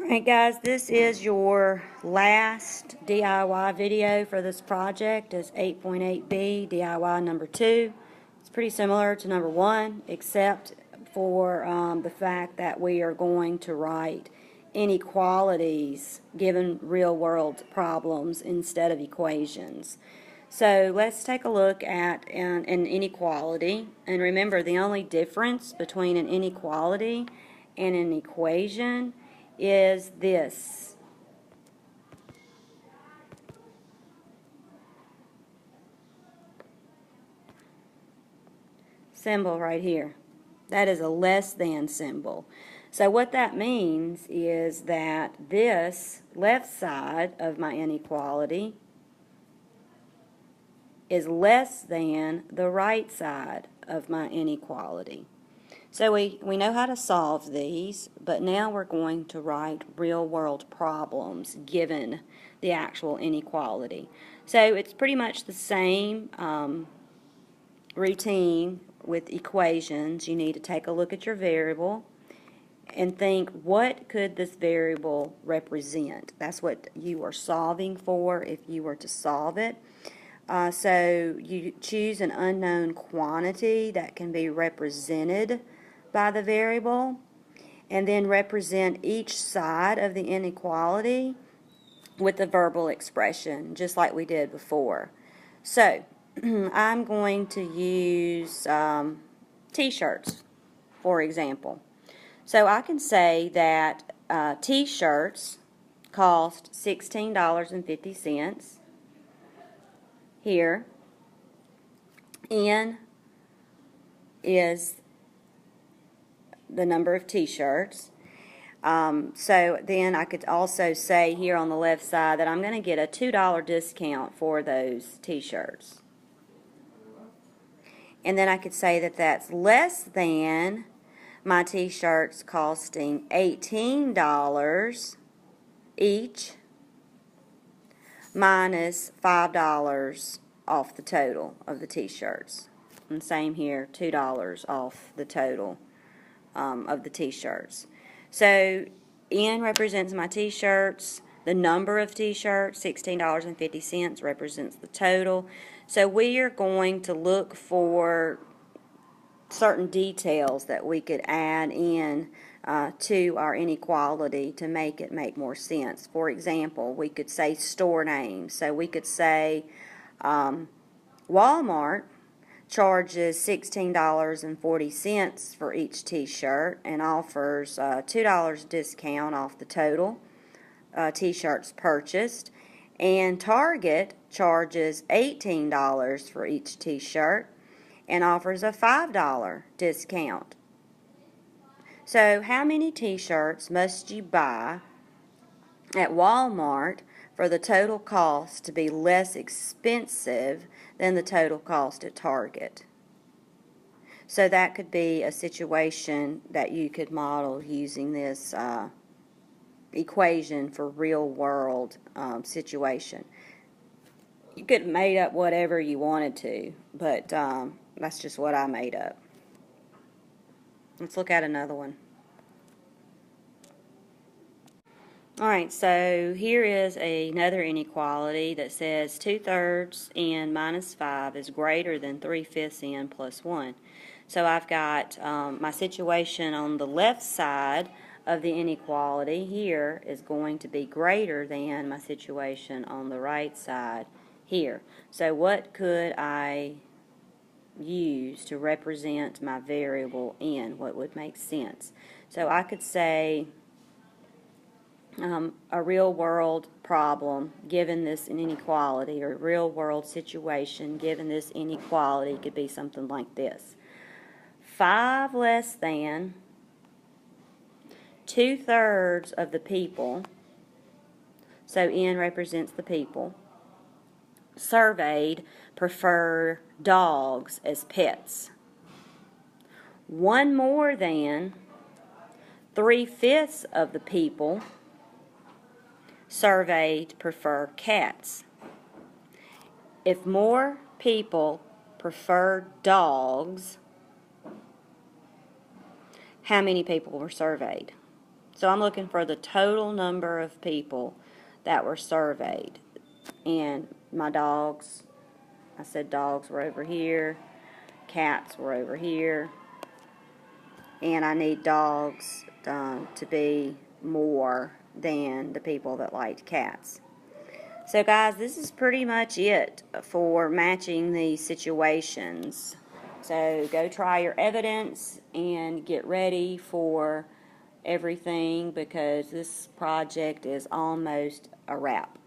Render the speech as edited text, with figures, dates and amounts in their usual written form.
Alright guys, this is your last DIY video for this project. It's 8.8b DIY number 2. It's pretty similar to number 1 except for the fact that we are going to write inequalities given real world problems instead of equations. So let's take a look at an inequality, and remember the only difference between an inequality and an equation is this. Symbol right here. That is a less than symbol. So what that means is that this left side of my inequality is less than the right side of my inequality. So we know how to solve these, but now we're going to write real-world problems given the actual inequality. So it's pretty much the same routine with equations. You need to take a look at your variable and think, what could this variable represent? That's what you are solving for if you were to solve it. So you choose an unknown quantity that can be represented by the variable, and then represent each side of the inequality with the verbal expression, just like we did before. So I'm going to use t-shirts, for example. So I can say that t-shirts cost $16.50 here. N is the number of t-shirts. So then I could also say here on the left side that I'm going to get a $2 discount for those t-shirts. And then I could say that that's less than my t-shirts costing $18 each minus $5 off the total of the t-shirts. And same here, $2 off the total of the t-shirts. So N represents my t-shirts. The number of t-shirts, $16.50, represents the total. So we are going to look for certain details that we could add in to our inequality to make it make more sense. For example, we could say store names. So we could say Walmart charges $16.40 for each t-shirt and offers $2 discount off the total t-shirts purchased, and Target charges $18 for each t-shirt and offers a $5 discount. So how many t-shirts must you buy at Walmart for the total cost to be less expensive than the total cost at Target? So that could be a situation that you could model using this equation for real world situation. You could have made up whatever you wanted to, but that's just what I made up. Let's look at another one. Alright, so here is another inequality that says 2/3 n minus 5 is greater than 3/5 n plus 1. So I've got my situation on the left side of the inequality here is going to be greater than my situation on the right side here. So what could I use to represent my variable n? What would make sense? So I could say a real world problem given this inequality, or real world situation given this inequality could be something like this. 5 less than 2/3 of the people, so N represents the people, surveyed prefer dogs as pets. 1 more than 3/5 of the people surveyed prefer cats. If more people prefer dogs, how many people were surveyed? So I'm looking for the total number of people that were surveyed. And my dogs, I said dogs were over here, cats were over here, and I need dogs to be more than the people that liked cats. So guys, this is pretty much it for matching these situations. So go try your evidence and get ready for everything, because this project is almost a wrap.